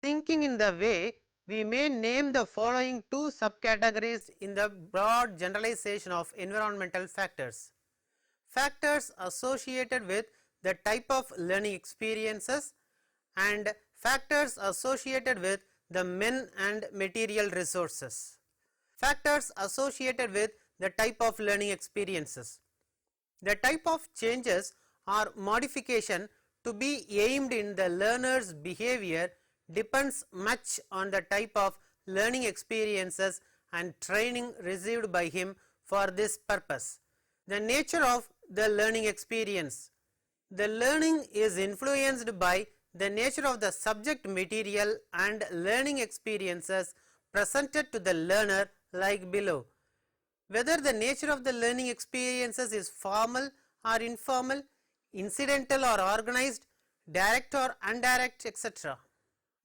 Thinking in the way, we may name the following two subcategories in the broad generalization of environmental factors. Factors associated with the type of learning experiences and factors associated with the men and material resources. Factors associated with the type of learning experiences. The type of changes or modification to be aimed in the learner's behavior depends much on the type of learning experiences and training received by him for this purpose. The nature of the learning experience. The learning is influenced by the nature of the subject material and learning experiences presented to the learner like below. Whether the nature of the learning experiences is formal or informal, incidental or organized, direct or indirect, etc.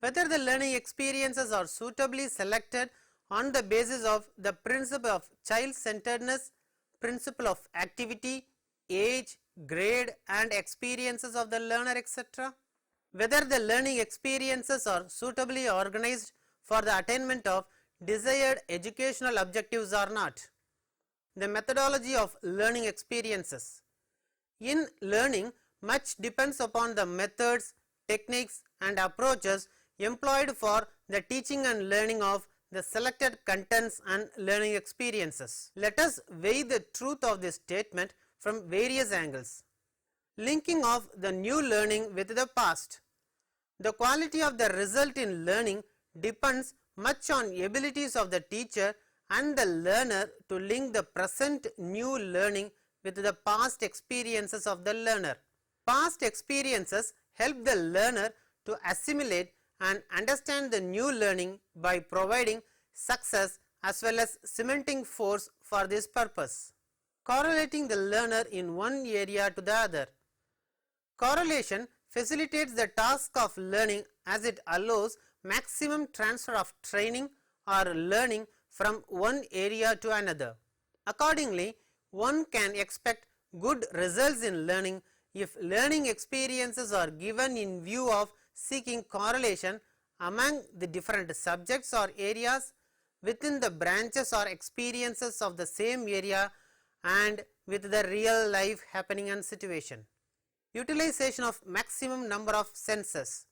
Whether the learning experiences are suitably selected on the basis of the principle of child-centeredness, principle of activity, age, grade and experiences of the learner, etc. Whether the learning experiences are suitably organized for the attainment of desired educational objectives or not. The methodology of learning experiences. In learning, much depends upon the methods, techniques and approaches employed for the teaching and learning of the selected contents and learning experiences. Let us weigh the truth of this statement from various angles. Linking of the new learning with the past. The quality of the result in learning depends much on abilities of the teacher and the learner to link the present new learning with the past experiences of the learner. Past experiences help the learner to assimilate and understand the new learning by providing success as well as cementing force for this purpose. Correlating the learner in one area to the other. Correlation facilitates the task of learning as it allows maximum transfer of training or learning from one area to another. Accordingly, one can expect good results in learning if learning experiences are given in view of seeking correlation among the different subjects or areas within the branches or experiences of the same area and with the real life happening and situation. Utilization of maximum number of senses.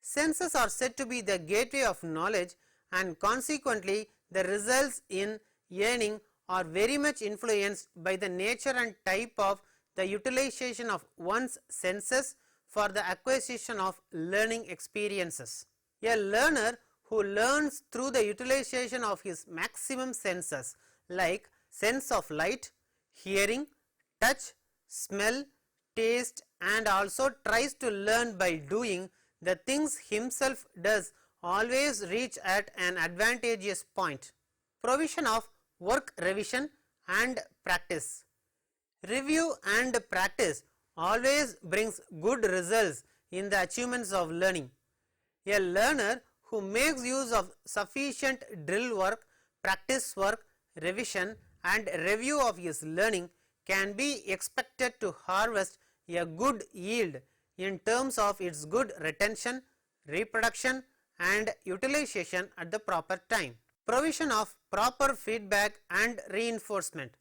Senses are said to be the gateway of knowledge and consequently the results in learning are very much influenced by the nature and type of the utilization of one's senses for the acquisition of learning experiences. A learner who learns through the utilization of his maximum senses like sense of light, hearing, touch, smell, taste and also tries to learn by doing the things himself does always reach at an advantageous point. Provision of work revision and practice. Review and practice always brings good results in the achievements of learning. A learner who makes use of sufficient drill work, practice work, revision and review of his learning can be expected to harvest a good yield in terms of its good retention, reproduction and utilization at the proper time. Provision of proper feedback and reinforcement.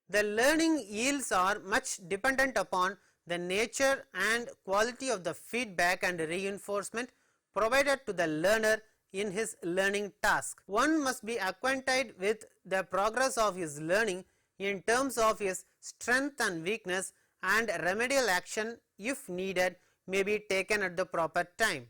The learning yields are much dependent upon the nature and quality of the feedback and reinforcement provided to the learner in his learning task. One must be acquainted with the progress of his learning in terms of his strength and weakness, and remedial action if needed may be taken at the proper time.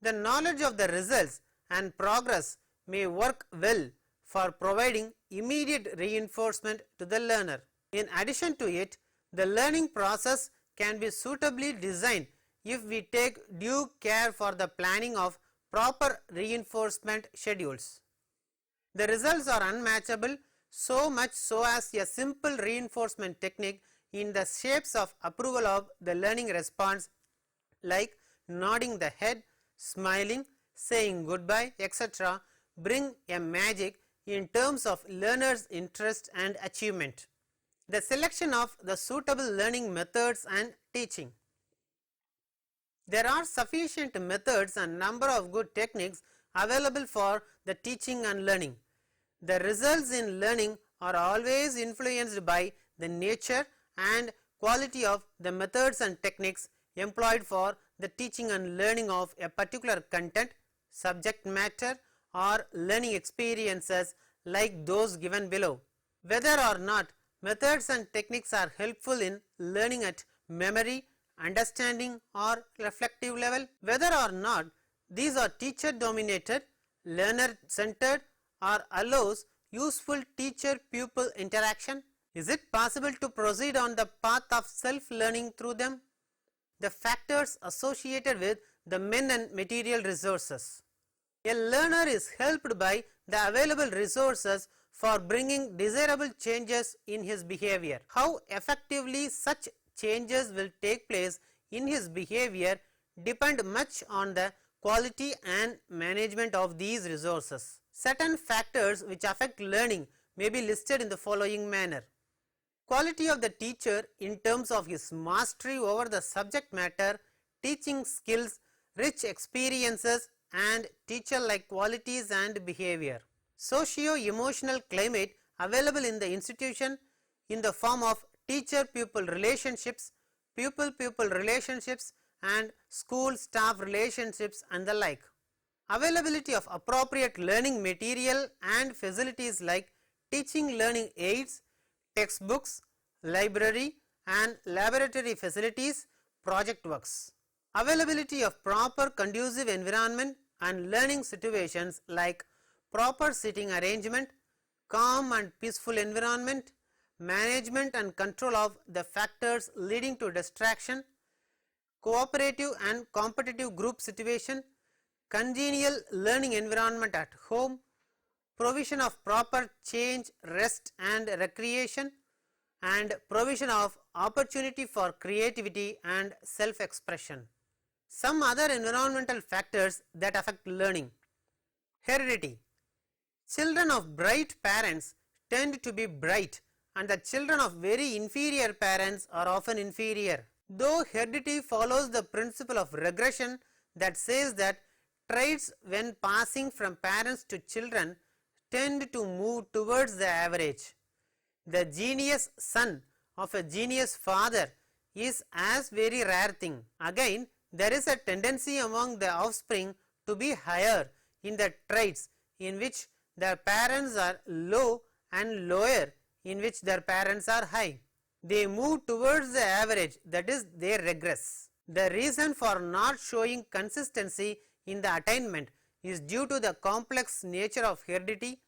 The knowledge of the results and progress may work well for providing immediate reinforcement to the learner. In addition to it, the learning process can be suitably designed if we take due care for the planning of proper reinforcement schedules. The results are unmatchable, so much so as a simple reinforcement technique in the shapes of approval of the learning response like nodding the head, smiling, saying goodbye, etc. bring a magic in terms of learners' interest and achievement. The selection of the suitable learning methods and teaching. There are sufficient methods and number of good techniques available for the teaching and learning. The results in learning are always influenced by the nature and quality of the methods and techniques employed for the teaching and learning of a particular content, subject matter or learning experiences like those given below. Whether or not methods and techniques are helpful in learning at memory, understanding or reflective level, whether or not these are teacher dominated, learner centered or allows useful teacher pupil interaction, is it possible to proceed on the path of self learning through them? The factors associated with the men and material resources. A learner is helped by the available resources for bringing desirable changes in his behavior. How effectively such changes will take place in his behavior depend much on the quality and management of these resources. Certain factors which affect learning may be listed in the following manner. Quality of the teacher in terms of his mastery over the subject matter, teaching skills, rich experiences and teacher-like qualities and behavior. Socio-emotional climate available in the institution in the form of teacher-pupil relationships, pupil-pupil relationships and school-staff relationships and the like. Availability of appropriate learning material and facilities like teaching learning aids, textbooks, library and laboratory facilities, project works. Availability of proper conducive environment and learning situations like proper sitting arrangement, calm and peaceful environment, management and control of the factors leading to distraction, cooperative and competitive group situation, congenial learning environment at home, provision of proper change, rest and recreation, and provision of opportunity for creativity and self-expression. Some other environmental factors that affect learning. Heredity. Children of bright parents tend to be bright and the children of very inferior parents are often inferior. Though heredity follows the principle of regression that says that traits when passing from parents to children tend to move towards the average. The genius son of a genius father is as very rare thing. Again, there is a tendency among the offspring to be higher in the traits in which their parents are low and lower in which their parents are high. They move towards the average, that is, they regress. The reason for not showing consistency in the attainment is due to the complex nature of heredity,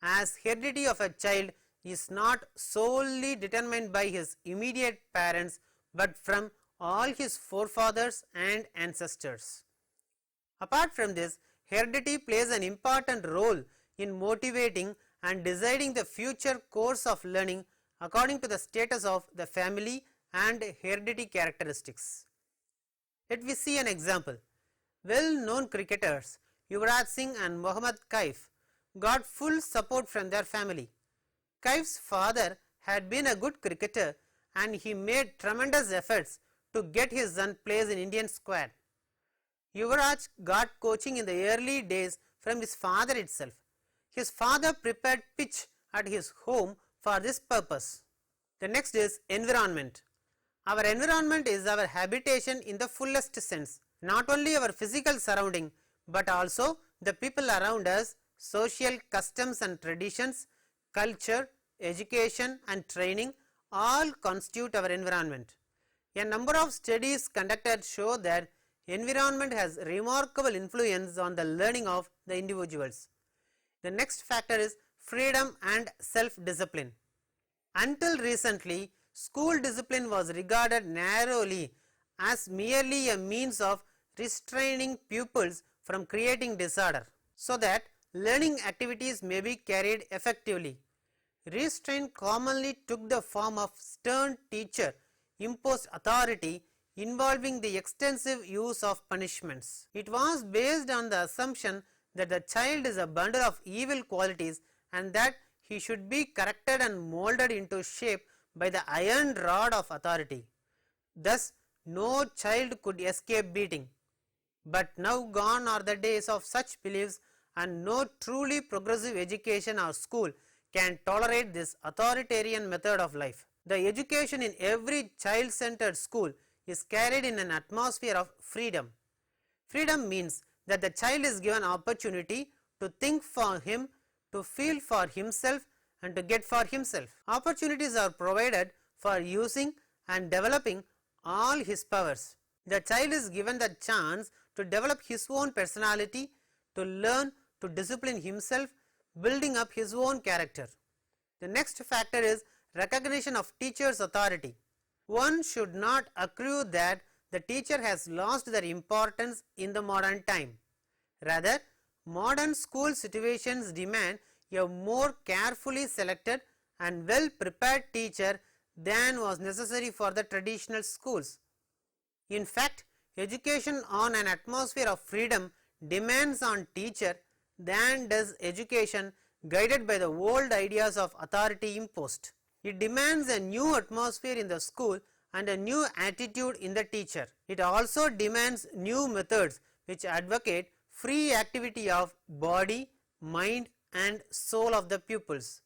as heredity of a child is not solely determined by his immediate parents but from all his forefathers and ancestors. Apart from this, heredity plays an important role in motivating and deciding the future course of learning according to the status of the family and heredity characteristics. Let me see an example. Well-known cricketers Yuvraj Singh and Mohammad Kaif got full support from their family. Kaif's father had been a good cricketer and he made tremendous efforts to get his son placed in Indian squad. Yuvraj got coaching in the early days from his father itself. His father prepared pitch at his home for this purpose. The next is environment. Our environment is our habitation in the fullest sense. Not only our physical surrounding but also the people around us, social customs and traditions, culture, education and training all constitute our environment. A number of studies conducted show that environment has remarkable influence on the learning of the individuals. The next factor is freedom and self-discipline. Until recently, school discipline was regarded narrowly as merely a means of restraining pupils from creating disorder, so that learning activities may be carried effectively. Restraint commonly took the form of stern teacher imposed authority involving the extensive use of punishments. It was based on the assumption that the child is a bundle of evil qualities and that he should be corrected and molded into shape by the iron rod of authority. Thus, no child could escape beating. But now gone are the days of such beliefs, and no truly progressive education or school can tolerate this authoritarian method of life. The education in every child-centered school is carried in an atmosphere of freedom. Freedom means that the child is given opportunity to think for him, to feel for himself, and to get for himself. Opportunities are provided for using and developing all his powers. The child is given the chance to develop his own personality, to learn to discipline himself, building up his own character. The next factor is recognition of teacher's authority. One should not accrue that the teacher has lost their importance in the modern time. Rather, modern school situations demand a more carefully selected and well prepared teacher than was necessary for the traditional schools. In fact, education on an atmosphere of freedom demands on teacher than does education guided by the old ideas of authority imposed. It demands a new atmosphere in the school and a new attitude in the teacher. It also demands new methods which advocate free activity of body, mind and soul of the pupils.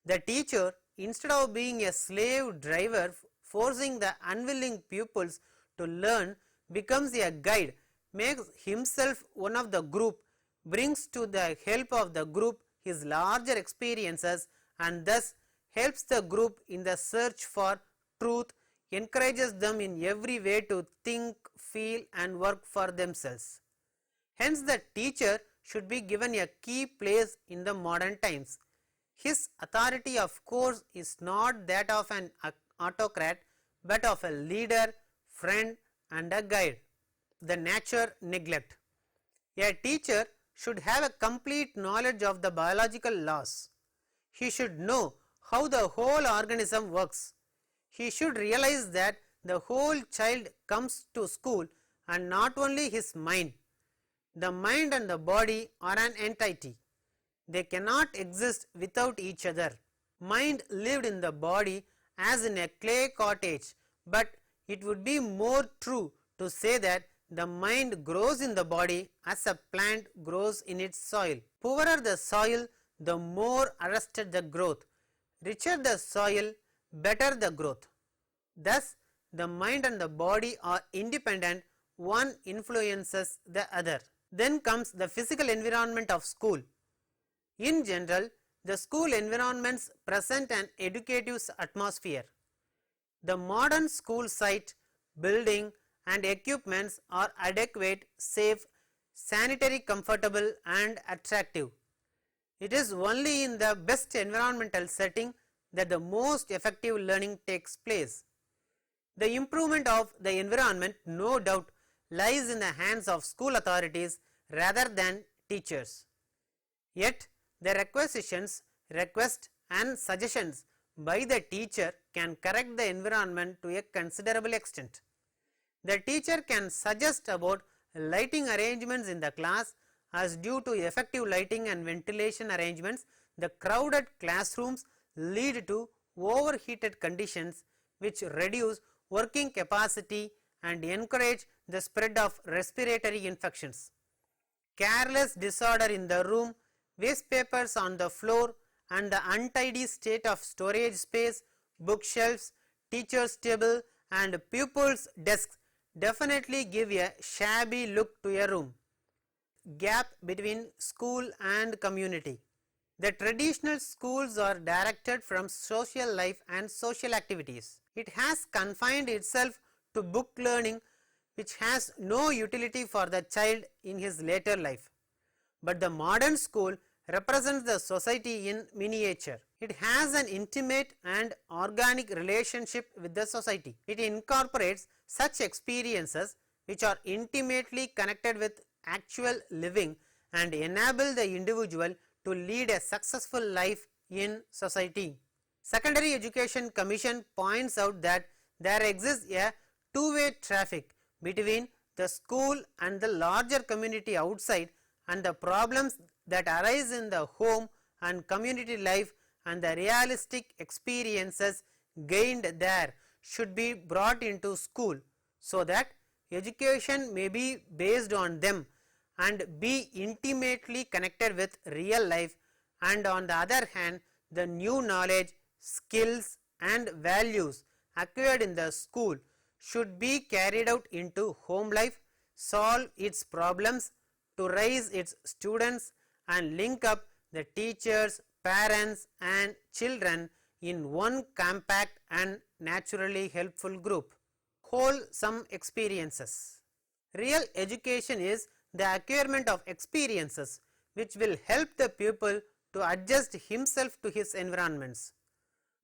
The teacher, instead of being a slave driver forcing the unwilling pupils to learn, becomes a guide, makes himself one of the group, brings to the help of the group his larger experiences and thus helps the group in the search for truth, encourages them in every way to think, feel and work for themselves. Hence the teacher should be given a key place in the modern times. His authority of course is not that of an autocrat but of a leader, friend and a guide. The nature neglect. A teacher should have a complete knowledge of the biological laws. He should know how the whole organism works. He should realize that the whole child comes to school and not only his mind. The mind and the body are an entity. They cannot exist without each other. Mind lived in the body as in a clay cottage, but it would be more true to say that the mind grows in the body as a plant grows in its soil. Poorer the soil, the more arrested the growth. Richer the soil, better the growth. Thus, the mind and the body are independent, one influences the other. Then comes the physical environment of school. In general, the school environments present an educative atmosphere. The modern school site, building and equipments are adequate, safe, sanitary, comfortable and attractive. It is only in the best environmental setting that the most effective learning takes place. The improvement of the environment no doubt lies in the hands of school authorities rather than teachers. Yet, the requisitions, requests and suggestions by the teacher can correct the environment to a considerable extent. The teacher can suggest about lighting arrangements in the class as due to effective lighting and ventilation arrangements, the crowded classrooms lead to overheated conditions which reduce working capacity and encourage the spread of respiratory infections. Careless disorder in the room, waste papers on the floor and the untidy state of storage space, bookshelves, teacher's table and pupils' desks definitely give a shabby look to a room. Gap between school and community. The traditional schools are directed from social life and social activities. It has confined itself to book learning which has no utility for the child in his later life. But the modern school represents the society in miniature. It has an intimate and organic relationship with the society. It incorporates such experiences which are intimately connected with actual living and enable the individual to lead a successful life in society. Secondary Education Commission points out that there exists a two-way traffic between the school and the larger community outside, and the problems that arise in the home and community life and the realistic experiences gained there should be brought into school so that education may be based on them and be intimately connected with real life, and on the other hand the new knowledge, skills and values acquired in the school should be carried out into home life, solve its problems, to raise its students and link up the teachers, parents and children in one compact and naturally helpful group. Wholesome experiences. Real education is the acquirement of experiences which will help the pupil to adjust himself to his environments.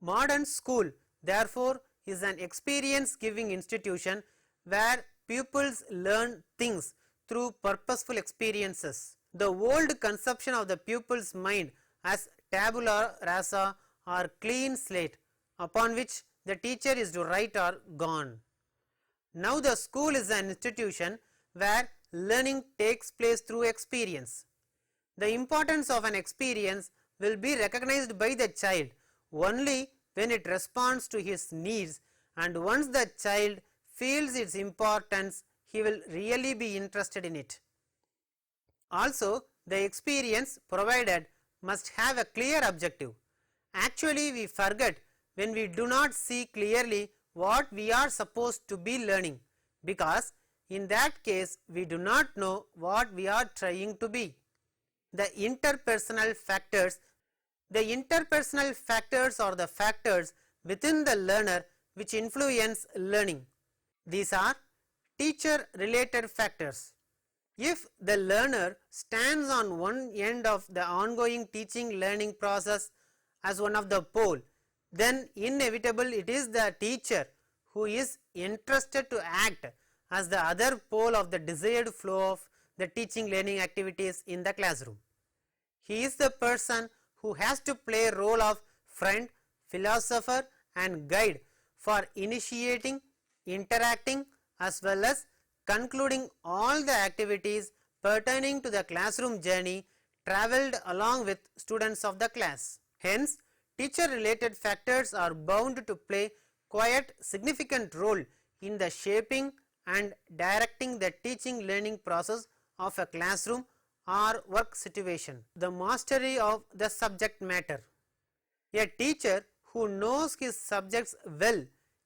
Modern school therefore is an experience giving institution where pupils learn things through purposeful experiences. The old conception of the pupil's mind as tabula rasa or clean slate upon which the teacher is to write are gone. Now the school is an institution where learning takes place through experience. The importance of an experience will be recognized by the child only when it responds to his needs, and once the child feels its importance, he will really be interested in it. Also, the experience provided must have a clear objective. Actually, we forget when we do not see clearly what we are supposed to be learning, because in that case we do not know what we are trying to be. The interpersonal factors. The interpersonal factors are the factors within the learner which influence learning. These are teacher related factors. If the learner stands on one end of the ongoing teaching learning process as one of the pole, then inevitable it is the teacher who is interested to act as the other pole of the desired flow of the teaching learning activities in the classroom. He is the person who has to play a role of friend, philosopher and guide for initiating, interacting as well as concluding all the activities pertaining to the classroom journey travelled along with students of the class. Hence, teacher related factors are bound to play quite significant role in the shaping and directing the teaching learning process of a classroom or work situation. The mastery of the subject matter. A teacher who knows his subjects well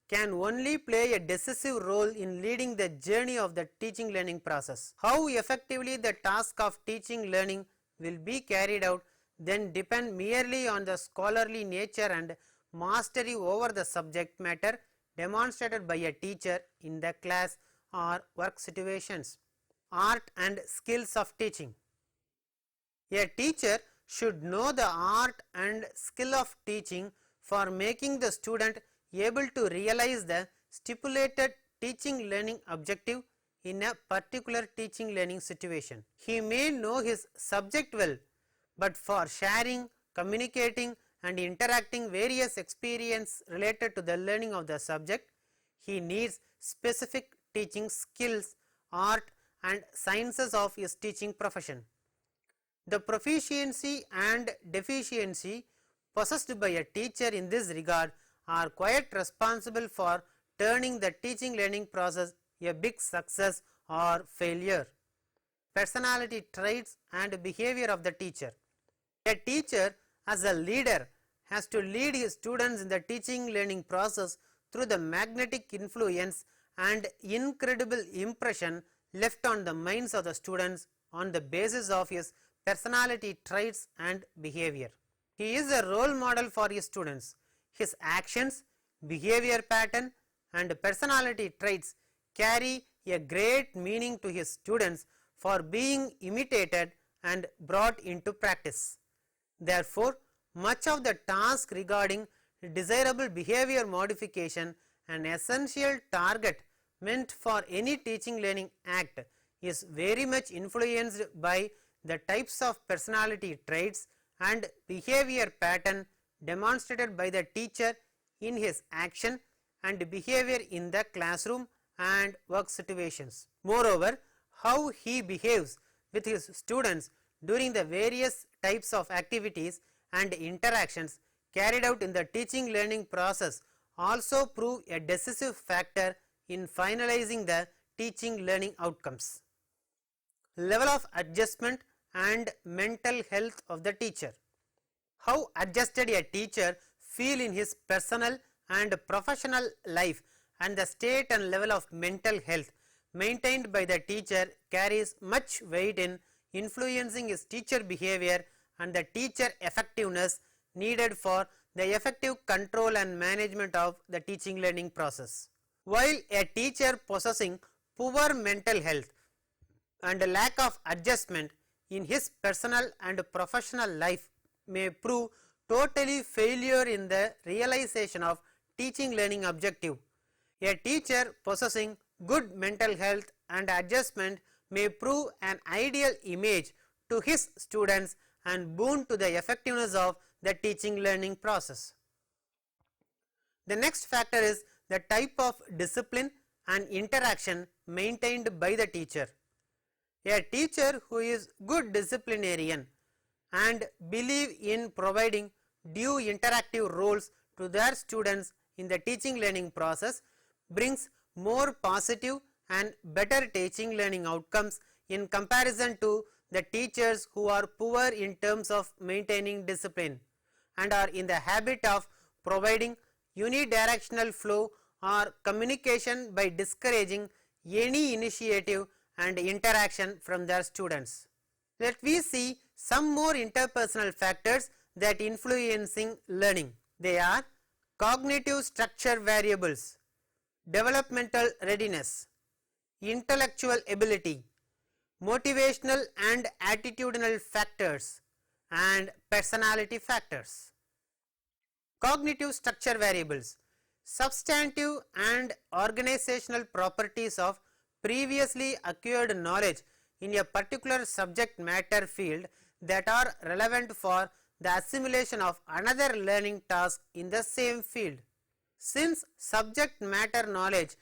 can only play a decisive role in leading the journey of the teaching learning process. How effectively the task of teaching learning will be carried out then depend merely on the scholarly nature and mastery over the subject matter demonstrated by a teacher in the class or work situations. Art and skills of teaching. A teacher should know the art and skill of teaching for making the student able to realize the stipulated teaching learning objective in a particular teaching learning situation. He may know his subject well, but for sharing, communicating and interacting various experience related to the learning of the subject, he needs specific teaching skills, art and sciences of his teaching profession. The proficiency and deficiency possessed by a teacher in this regard are quite responsible for turning the teaching learning process a big success or failure. Personality traits and behavior of the teacher. A teacher as a leader has to lead his students in the teaching learning process through the magnetic influence and incredible impression left on the minds of the students on the basis of his personality traits and behavior. He is a role model for his students. His actions, behavior pattern and personality traits carry a great meaning to his students for being imitated and brought into practice. Therefore, much of the task regarding desirable behavior modification, an essential target meant for any teaching learning act, is very much influenced by the types of personality traits and behavior pattern demonstrated by the teacher in his action and behavior in the classroom and work situations. Moreover, how he behaves with his students during the various types of activities and interactions carried out in the teaching learning process also prove a decisive factor in finalizing the teaching learning outcomes. Level of adjustment and mental health of the teacher. How adjusted a teacher feel in his personal and professional life and the state and level of mental health maintained by the teacher carries much weight in influencing his teacher behavior and the teacher effectiveness needed for the effective control and management of the teaching learning process. While a teacher possessing poor mental health and a lack of adjustment in his personal and professional life may prove totally failure in the realization of teaching learning objective. A teacher possessing good mental health and adjustment may prove an ideal image to his students and boon to the effectiveness of the teaching learning process. The next factor is the type of discipline and interaction maintained by the teacher. A teacher who is good disciplinarian and believe in providing due interactive roles to their students in the teaching learning process brings more positive and better teaching learning outcomes in comparison to the teachers who are poor in terms of maintaining discipline and are in the habit of providing unidirectional flow or communication by discouraging any initiative and interaction from their students. Let we see some more interpersonal factors that influencing learning. They are cognitive structure variables, developmental readiness, intellectual ability, motivational and attitudinal factors, and personality factors. Cognitive structure variables, substantive and organizational properties of previously acquired knowledge in a particular subject matter field that are relevant for the assimilation of another learning task in the same field. Since subject matter knowledge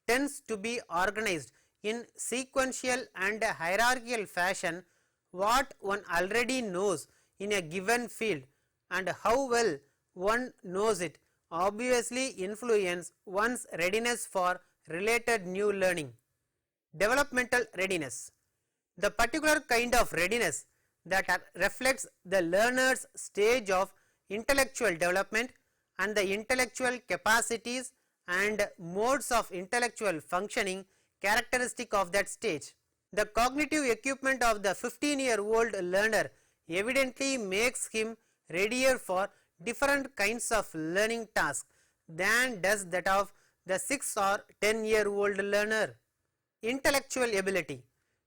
tends to be organized in sequential and hierarchical fashion, what one already knows in a given field and how well one knows it obviously influence one's readiness for related new learning. Developmental readiness, the particular kind of readiness that reflects the learner's stage of intellectual development and the intellectual capacities and modes of intellectual functioning characteristic of that stage. The cognitive equipment of the 15-year-old learner evidently makes him readier for different kinds of learning tasks than does that of the 6 or 10-year-old learner. Intellectual ability,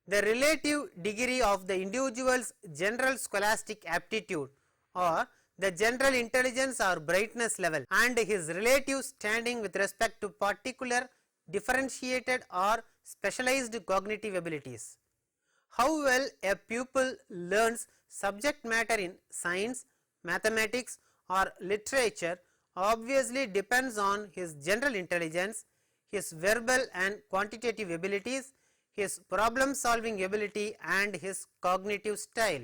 the relative degree of the individual's general scholastic aptitude or the general intelligence or brightness level and his relative standing with respect to particular differentiated or specialized cognitive abilities. How well a pupil learns subject matter in science, mathematics or literature obviously depends on his general intelligence, his verbal and quantitative abilities, his problem solving ability and his cognitive style.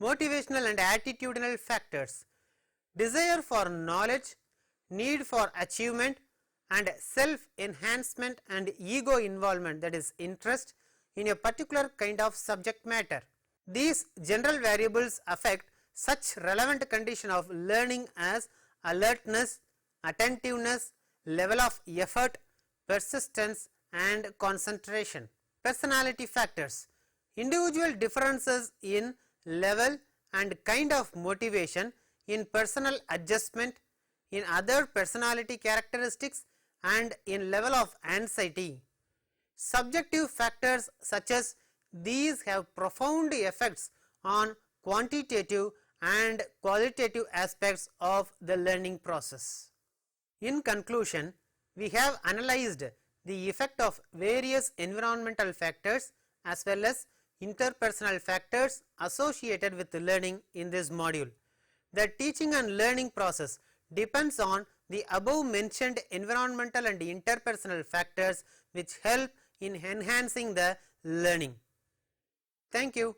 Motivational and attitudinal factors, desire for knowledge, need for achievement and self enhancement and ego involvement, that is interest in a particular kind of subject matter. These general variables affect such relevant condition of learning as alertness, attentiveness, level of effort, persistence and concentration. Personality factors, individual differences in level and kind of motivation, in personal adjustment, in other personality characteristics and in level of anxiety. Subjective factors such as these have profound effects on quantitative and qualitative aspects of the learning process. In conclusion, we have analyzed the effect of various environmental factors as well as interpersonal factors associated with learning in this module. The teaching and learning process depends on the above mentioned environmental and interpersonal factors which help in enhancing the learning. Thank you.